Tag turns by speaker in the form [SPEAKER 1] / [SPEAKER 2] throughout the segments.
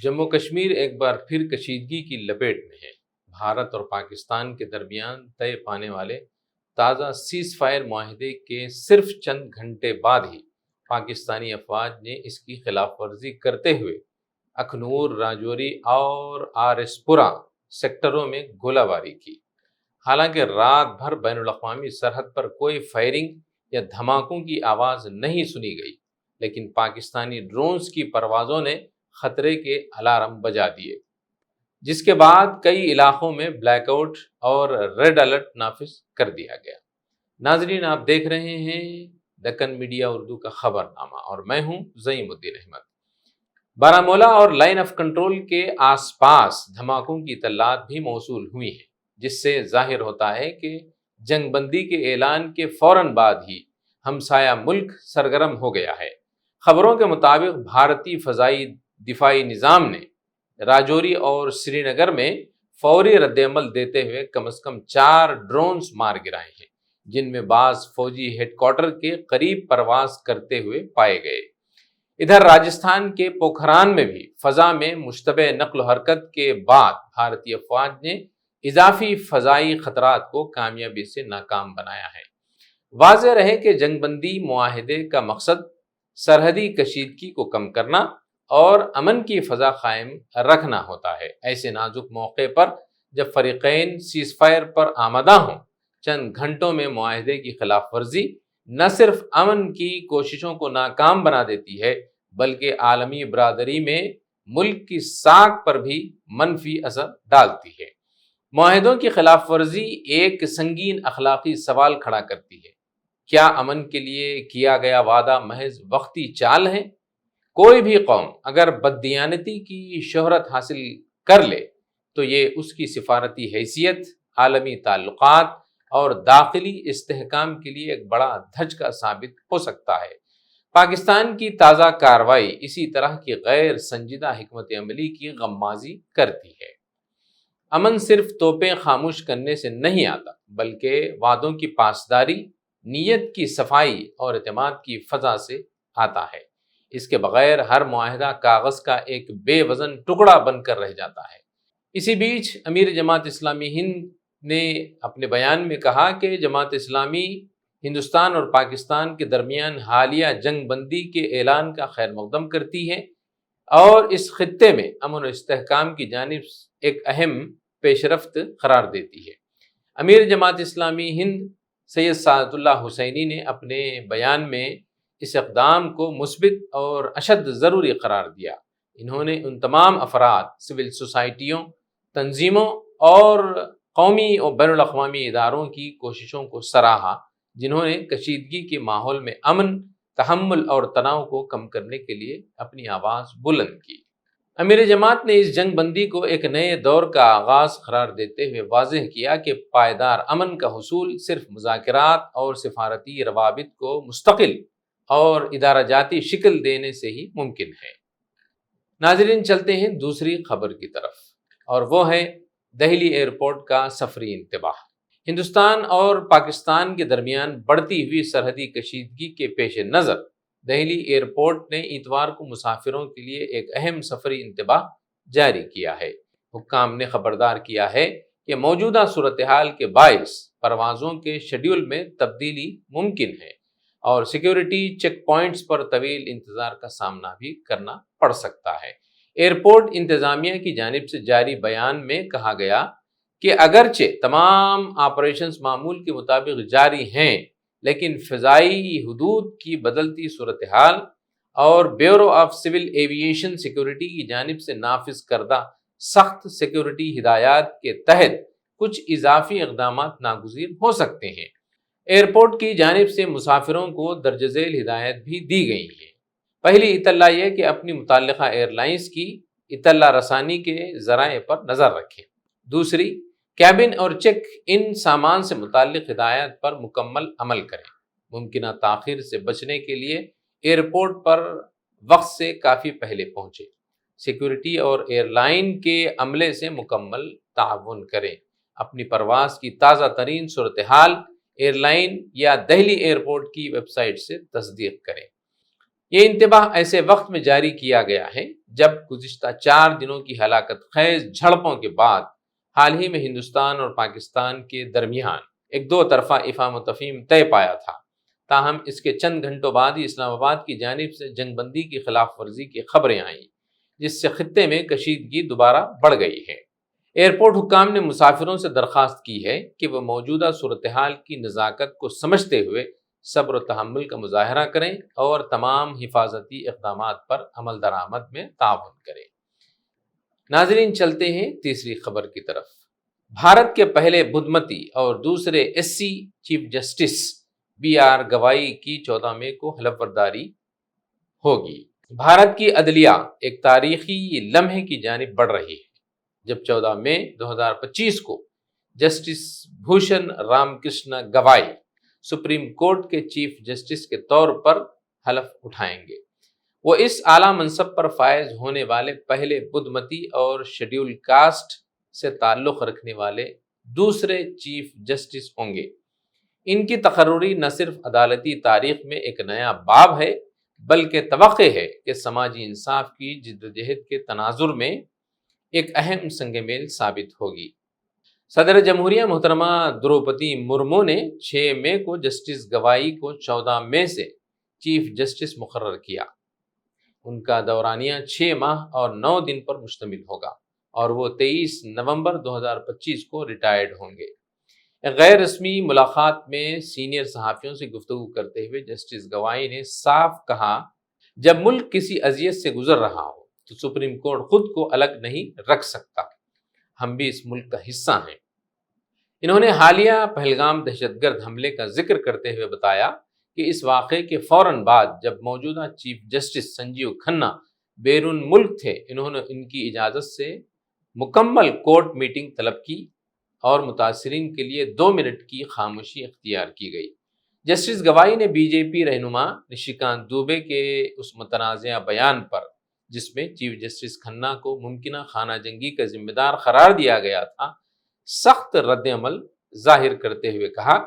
[SPEAKER 1] جموں کشمیر ایک بار پھر کشیدگی کی لپیٹ میں ہے۔ بھارت اور پاکستان کے درمیان طے پانے والے تازہ سیز فائر معاہدے کے صرف چند گھنٹے بعد ہی پاکستانی افواج نے اس کی خلاف ورزی کرتے ہوئے اکھنور، راجوری اور آر ایس پورہ سیکٹروں میں گولہ باری کی۔ حالانکہ رات بھر بین الاقوامی سرحد پر کوئی فائرنگ یا دھماکوں کی آواز نہیں سنی گئی، لیکن پاکستانی ڈرونز کی پروازوں نے خطرے کے الارم بجا دیے، جس کے بعد کئی علاقوں میں بلیک آؤٹ اور ریڈ الرٹ نافذ کر دیا گیا۔ ناظرین، آپ دیکھ رہے ہیں دکن میڈیا اردو کا خبر نامہ اور میں ہوں زعیم الدین احمد۔ بارہمولہ اور لائن آف کنٹرول کے آس پاس دھماکوں کی اطلاعات بھی موصول ہوئی ہیں، جس سے ظاہر ہوتا ہے کہ جنگ بندی کے اعلان کے فوراً بعد ہی ہمسایہ ملک سرگرم ہو گیا ہے۔ خبروں کے مطابق بھارتی فضائی دفاعی نظام نے راجوری اور سری نگر میں فوری رد عمل دیتے ہوئے کم از کم 4 ڈرونز مار گرائے ہیں، جن میں بعض فوجی ہیڈ کوارٹر کے قریب پرواز کرتے ہوئے پائے گئے۔ ادھر راجستھان کے پوکھران میں بھی فضا میں مشتبہ نقل و حرکت کے بعد بھارتی افواج نے اضافی فضائی خطرات کو کامیابی سے ناکام بنایا ہے۔ واضح رہے کہ جنگ بندی معاہدے کا مقصد سرحدی کشیدگی کو کم کرنا اور امن کی فضا قائم رکھنا ہوتا ہے۔ ایسے نازک موقع پر جب فریقین سیز فائر پر آمادہ ہوں، چند گھنٹوں میں معاہدے کی خلاف ورزی نہ صرف امن کی کوششوں کو ناکام بنا دیتی ہے، بلکہ عالمی برادری میں ملک کی ساکھ پر بھی منفی اثر ڈالتی ہے۔ معاہدوں کی خلاف ورزی ایک سنگین اخلاقی سوال کھڑا کرتی ہے۔ کیا امن کے لیے کیا گیا وعدہ محض وقتی چال ہے؟ کوئی بھی قوم اگر بددیانتی کی شہرت حاصل کر لے تو یہ اس کی سفارتی حیثیت، عالمی تعلقات اور داخلی استحکام کے لیے ایک بڑا دھچکا ثابت ہو سکتا ہے۔ پاکستان کی تازہ کارروائی اسی طرح کی غیر سنجیدہ حکمت عملی کی غمازی کرتی ہے۔ امن صرف توپیں خاموش کرنے سے نہیں آتا، بلکہ وعدوں کی پاسداری، نیت کی صفائی اور اعتماد کی فضا سے آتا ہے۔ اس کے بغیر ہر معاہدہ کاغذ کا ایک بے وزن ٹکڑا بن کر رہ جاتا ہے۔ اسی بیچ امیر جماعت اسلامی ہند نے اپنے بیان میں کہا کہ جماعت اسلامی ہندوستان اور پاکستان کے درمیان حالیہ جنگ بندی کے اعلان کا خیر مقدم کرتی ہے اور اس خطے میں امن و استحکام کی جانب ایک اہم پیش رفت قرار دیتی ہے۔ امیر جماعت اسلامی ہند سید سعادت اللہ حسینی نے اپنے بیان میں اس اقدام کو مثبت اور اشد ضروری قرار دیا۔ انہوں نے ان تمام افراد، سول سوسائٹیوں، تنظیموں اور قومی اور بین الاقوامی اداروں کی کوششوں کو سراہا، جنہوں نے کشیدگی کے ماحول میں امن، تحمل اور تناؤ کو کم کرنے کے لیے اپنی آواز بلند کی۔ امیر جماعت نے اس جنگ بندی کو ایک نئے دور کا آغاز قرار دیتے ہوئے واضح کیا کہ پائیدار امن کا حصول صرف مذاکرات اور سفارتی روابط کو مستقل اور ادارہ جاتی شکل دینے سے ہی ممکن ہے۔ ناظرین، چلتے ہیں دوسری خبر کی طرف، اور وہ ہے دہلی ایئرپورٹ کا سفری انتباہ۔ ہندوستان اور پاکستان کے درمیان بڑھتی ہوئی سرحدی کشیدگی کے پیش نظر دہلی ایئرپورٹ نے اتوار کو مسافروں کے لیے ایک اہم سفری انتباہ جاری کیا ہے۔ حکام نے خبردار کیا ہے کہ موجودہ صورتحال کے باعث پروازوں کے شیڈول میں تبدیلی ممکن ہے اور سیکیورٹی چیک پوائنٹس پر طویل انتظار کا سامنا بھی کرنا پڑ سکتا ہے۔ ایئرپورٹ انتظامیہ کی جانب سے جاری بیان میں کہا گیا کہ اگرچہ تمام آپریشنز معمول کے مطابق جاری ہیں، لیکن فضائی حدود کی بدلتی صورتحال اور bureau of civil aviation security کی جانب سے نافذ کردہ سخت سیکیورٹی ہدایات کے تحت کچھ اضافی اقدامات ناگزیر ہو سکتے ہیں۔ ایئرپورٹ کی جانب سے مسافروں کو درج ذیل ہدایت بھی دی گئی ہیں۔ پہلی اطلاع یہ کہ اپنی متعلقہ ایئر لائنز کی اطلاع رسانی کے ذرائع پر نظر رکھیں۔ دوسری، کیبن اور چیک ان سامان سے متعلق ہدایات پر مکمل عمل کریں۔ ممکنہ تاخیر سے بچنے کے لیے ایئرپورٹ پر وقت سے کافی پہلے پہنچیں۔ سیکیورٹی اور ایئر لائن کے عملے سے مکمل تعاون کریں۔ اپنی پرواز کی تازہ ترین صورتحال ایئر لائن یا دہلی ایئرپورٹ کی ویب سائٹ سے تصدیق کریں۔ یہ انتباہ ایسے وقت میں جاری کیا گیا ہے جب گزشتہ 4 دنوں کی ہلاکت خیز جھڑپوں کے بعد حال ہی میں ہندوستان اور پاکستان کے درمیان ایک دو طرفہ افہام و تفہیم طے پایا تھا، تاہم اس کے چند گھنٹوں بعد ہی اسلام آباد کی جانب سے جنگ بندی کی خلاف ورزی کی خبریں آئیں، جس سے خطے میں کشیدگی دوبارہ بڑھ گئی ہے۔ ایئرپورٹ حکام نے مسافروں سے درخواست کی ہے کہ وہ موجودہ صورتحال کی نزاکت کو سمجھتے ہوئے صبر و تحمل کا مظاہرہ کریں اور تمام حفاظتی اقدامات پر عمل درآمد میں تعاون کریں۔ ناظرین، چلتے ہیں تیسری خبر کی طرف۔ بھارت کے پہلے بدھ متی اور دوسرے S C chief justice B R Gavai کی 14 مئی کو حلف برداری ہوگی۔ بھارت کی عدلیہ ایک تاریخی لمحے کی جانب بڑھ رہی ہے، جب 14 مئی 2025 کو justice Bhushan Ramkrishna Gavai supreme court کے چیف جسٹس کے طور پر حلف اٹھائیں گے۔ وہ اس اعلیٰ منصب پر فائز ہونے والے پہلے بدھ متی اور شیڈیول کاسٹ سے تعلق رکھنے والے دوسرے چیف جسٹس ہوں گے۔ ان کی تقرری نہ صرف عدالتی تاریخ میں ایک نیا باب ہے، بلکہ توقع ہے کہ سماجی انصاف کی جدوجہد کے تناظر میں ایک اہم سنگ میل ثابت ہوگی۔ صدر جمہوریہ محترمہ دروپدی مرمو نے 6 مئی کو جسٹس گوائی کو 14 مئی سے چیف جسٹس مقرر کیا۔ ان کا دورانیہ 6 ماہ اور 9 دن پر مشتمل ہوگا اور وہ 23 نومبر 2025 کو ریٹائرڈ ہوں گے۔ ایک غیر رسمی ملاقات میں سینئر صحافیوں سے گفتگو کرتے ہوئے جسٹس گوائی نے صاف کہا، جب ملک کسی اذیت سے گزر رہا ہو تو سپریم کورٹ خود کو الگ نہیں رکھ سکتا، ہم بھی اس ملک کا حصہ ہیں۔ انہوں نے حالیہ پہلگام دہشت گرد حملے کا ذکر کرتے ہوئے بتایا کہ اس واقعے کے فوراً بعد جب موجودہ چیف جسٹس سنجیو کھنہ بیرون ملک تھے، انہوں نے ان کی اجازت سے مکمل کورٹ میٹنگ طلب کی اور متاثرین کے لیے 2 منٹ کی خاموشی اختیار کی گئی۔ جسٹس گوائی نے بی جے پی رہنما نشیکانت دوبے کے اس متنازعہ بیان پر جس میں چیف جسٹس کھنہ کو ممکنہ خانہ جنگی کا ذمہ دار قرار دیا گیا تھا، سخت رد عمل ظاہر کرتے ہوئے کہا،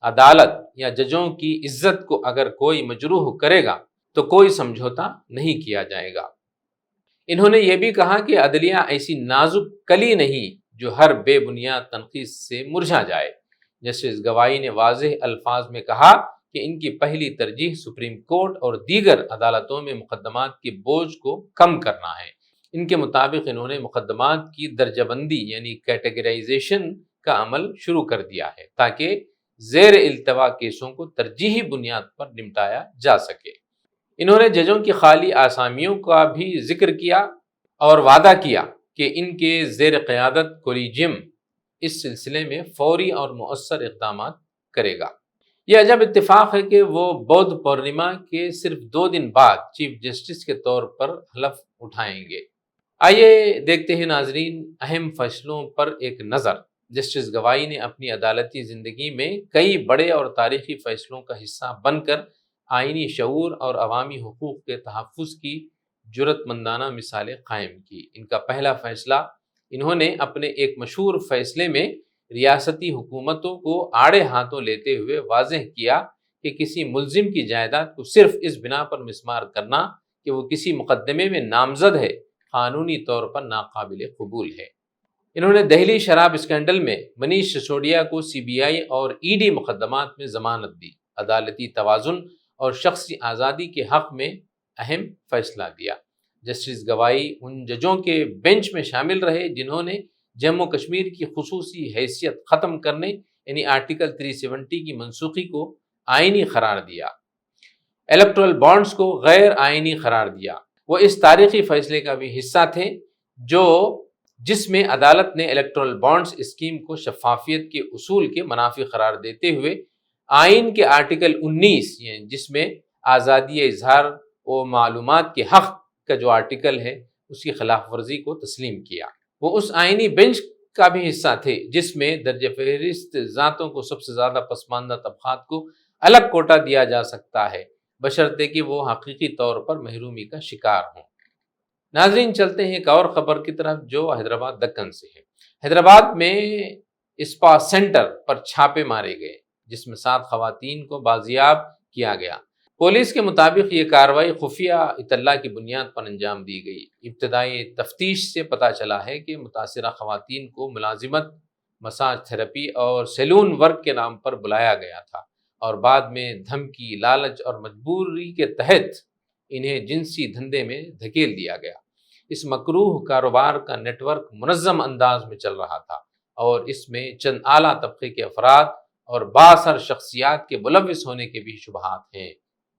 [SPEAKER 1] عدالت یا ججوں کی عزت کو اگر کوئی مجروح کرے گا تو کوئی سمجھوتا نہیں کیا جائے گا۔ انہوں نے یہ بھی کہا کہ عدلیہ ایسی نازک کلی نہیں جو ہر بے بنیاد تنقید سے مرجھا جائے۔ جسٹس گوائی نے واضح الفاظ میں کہا کہ ان کی پہلی ترجیح سپریم کورٹ اور دیگر عدالتوں میں مقدمات کے بوجھ کو کم کرنا ہے۔ ان کے مطابق انہوں نے مقدمات کی درجہ بندی یعنی کیٹیگرائزیشن کا عمل شروع کر دیا ہے تاکہ زیر التوا کیسوں کو ترجیحی بنیاد پر نمٹایا جا سکے۔ انہوں نے ججوں کی خالی آسامیوں کا بھی ذکر کیا اور وعدہ کیا کہ ان کے زیر قیادت کولیجیم اس سلسلے میں فوری اور مؤثر اقدامات کرے گا۔ یہ عجب اتفاق ہے کہ وہ بدھ پورنیما کے صرف 2 دن بعد چیف جسٹس کے طور پر حلف اٹھائیں گے۔ آئیے دیکھتے ہیں ناظرین اہم فیصلوں پر ایک نظر۔ جسٹس گوائی نے اپنی عدالتی زندگی میں کئی بڑے اور تاریخی فیصلوں کا حصہ بن کر آئینی شعور اور عوامی حقوق کے تحفظ کی جرأت مندانہ مثالیں قائم کی۔ ان کا پہلا فیصلہ، انہوں نے اپنے ایک مشہور فیصلے میں ریاستی حکومتوں کو آڑے ہاتھوں لیتے ہوئے واضح کیا کہ کسی ملزم کی جائیداد کو صرف اس بنا پر مسمار کرنا کہ وہ کسی مقدمے میں نامزد ہے، قانونی طور پر ناقابل قبول ہے۔ انہوں نے دہلی شراب اسکینڈل میں منیش سسودیا کو سی بی آئی اور ای ڈی مقدمات میں ضمانت دی، عدالتی توازن اور شخصی آزادی کے حق میں اہم فیصلہ دیا۔ جسٹس گوائی ان ججوں کے بینچ میں شامل رہے جنہوں نے جموں کشمیر کی خصوصی حیثیت ختم کرنے یعنی آرٹیکل 370 کی منسوخی کو آئینی قرار دیا، الیکٹورل بانڈز کو غیر آئینی قرار دیا۔ وہ اس تاریخی فیصلے کا بھی حصہ تھے جس میں عدالت نے الیکٹورل بانڈز اسکیم کو شفافیت کے اصول کے منافی قرار دیتے ہوئے آئین کے آرٹیکل 19 یعنی جس میں آزادی اظہار و معلومات کے حق کا جو آرٹیکل ہے اس کی خلاف ورزی کو تسلیم کیا۔ وہ اس آئینی بینچ کا بھی حصہ تھے جس میں درجہ فہرست ذاتوں کو سب سے زیادہ پسماندہ طبقات کو الگ کوٹا دیا جا سکتا ہے بشرطے کہ وہ حقیقی طور پر محرومی کا شکار ہوں۔ ناظرین، چلتے ہیں ایک اور خبر کی طرف جو حیدرآباد دکن سے ہے۔ حیدرآباد میں اسپا سینٹر پر چھاپے مارے گئے جس میں 7 خواتین کو بازیاب کیا گیا۔ پولیس کے مطابق یہ کارروائی خفیہ اطلاع کی بنیاد پر انجام دی گئی۔ ابتدائی تفتیش سے پتہ چلا ہے کہ متاثرہ خواتین کو ملازمت، مساج تھراپی اور سیلون ورک کے نام پر بلایا گیا تھا اور بعد میں دھمکی، لالچ اور مجبوری کے تحت انہیں جنسی دھندے میں دھکیل دیا گیا۔ اس مکروہ کاروبار کا نیٹ ورک منظم انداز میں چل رہا تھا اور اس میں چند اعلیٰ طبقے کے افراد اور بااثر شخصیات کے ملوث ہونے کے بھی شبہات ہیں۔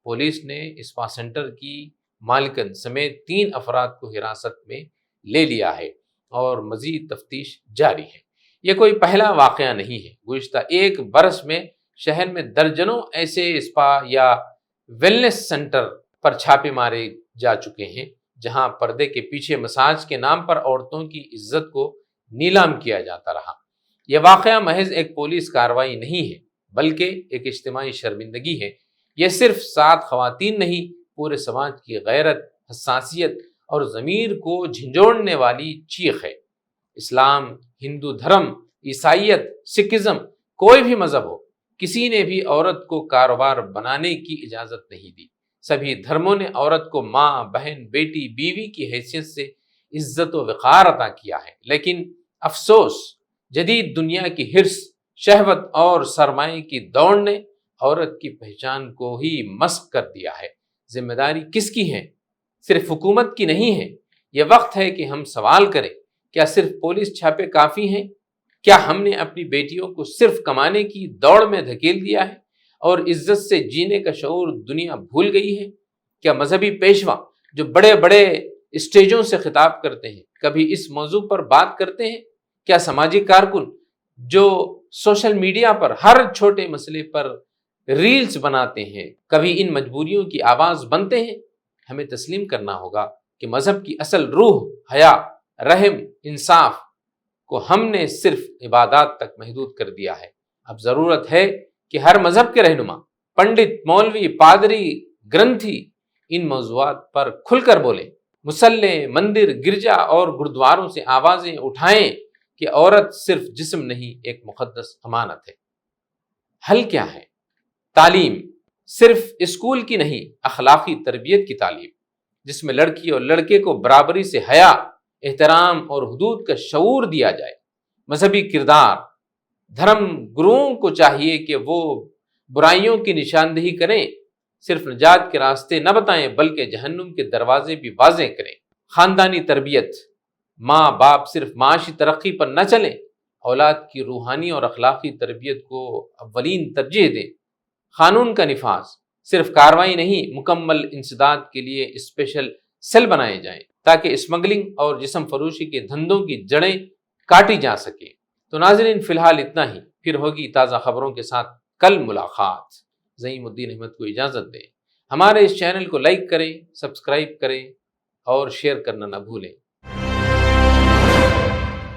[SPEAKER 1] پولیس نے اسپا سینٹر کی مالکن سمیت 3 افراد کو حراست میں لے لیا ہے اور مزید تفتیش جاری ہے۔ یہ کوئی پہلا واقعہ نہیں ہے۔ گزشتہ 1 برس میں شہر میں درجنوں ایسے اسپا یا ویلنس سینٹر پر چھاپے مارے جا چکے ہیں جہاں پردے کے پیچھے مساج کے نام پر عورتوں کی عزت کو نیلام کیا جاتا رہا۔ یہ واقعہ محض ایک پولیس کارروائی نہیں ہے بلکہ ایک اجتماعی شرمندگی ہے۔ یہ صرف 7 خواتین نہیں، پورے سماج کی غیرت، حساسیت اور ضمیر کو جھنجھوڑنے والی چیخ ہے۔ اسلام، ہندو دھرم، عیسائیت، سکھزم، کوئی بھی مذہب ہو، کسی نے بھی عورت کو کاروبار بنانے کی اجازت نہیں دی۔ سبھی دھرموں نے عورت کو ماں، بہن، بیٹی، بیوی کی حیثیت سے عزت و وقار عطا کیا ہے، لیکن افسوس جدید دنیا کی حرص، شہوت اور سرمایہ کی دوڑ نے عورت کی پہچان کو ہی مسخ کر دیا ہے۔ ذمہ داری کس کی ہے؟ صرف حکومت کی نہیں ہے۔ یہ وقت ہے کہ ہم سوال کریں، کیا صرف پولیس چھاپے کافی ہیں؟ کیا ہم نے اپنی بیٹیوں کو صرف کمانے کی دوڑ میں دھکیل دیا ہے اور عزت سے جینے کا شعور دنیا بھول گئی ہے؟ کیا مذہبی پیشوا جو بڑے بڑے اسٹیجوں سے خطاب کرتے ہیں کبھی اس موضوع پر بات کرتے ہیں؟ کیا سماجی کارکن جو سوشل میڈیا پر ہر چھوٹے مسئلے پر ریلز بناتے ہیں کبھی ان مجبوریوں کی آواز بنتے ہیں؟ ہمیں تسلیم کرنا ہوگا کہ مذہب کی اصل روح، حیا، رحم، انصاف کو ہم نے صرف عبادات تک محدود کر دیا ہے۔ اب ضرورت ہے کہ ہر مذہب کے رہنما، پنڈت، مولوی، پادری، گرنتھی ان موضوعات پر کھل کر بولیں۔ مصلے، مندر، گرجا اور گردواروں سے آوازیں اٹھائیں کہ عورت صرف جسم نہیں، ایک مقدس امانت ہے۔ حل کیا ہے؟ تعلیم، صرف اسکول کی نہیں، اخلاقی تربیت کی تعلیم، جس میں لڑکی اور لڑکے کو برابری سے حیا، احترام اور حدود کا شعور دیا جائے۔ مذہبی کردار، دھرم گروؤں کو چاہیے کہ وہ برائیوں کی نشاندہی کریں، صرف نجات کے راستے نہ بتائیں بلکہ جہنم کے دروازے بھی واضح کریں۔ خاندانی تربیت، ماں باپ صرف معاشی ترقی پر نہ چلیں، اولاد کی روحانی اور اخلاقی تربیت کو اولین ترجیح دیں۔ قانون کا نفاذ، صرف کارروائی نہیں، مکمل انسداد کے لیے اسپیشل سیل بنائے جائیں تاکہ اسمگلنگ اور جسم فروشی کے دھندوں کی جڑیں کاٹی جا سکیں۔ تو ناظرین، فی الحال اتنا ہی، پھر ہوگی تازہ خبروں کے ساتھ کل ملاقات۔ زعیم الدین احمد کو اجازت دیں۔ ہمارے اس چینل کو لائک کریں، سبسکرائب کریں اور شیئر کرنا نہ بھولیں۔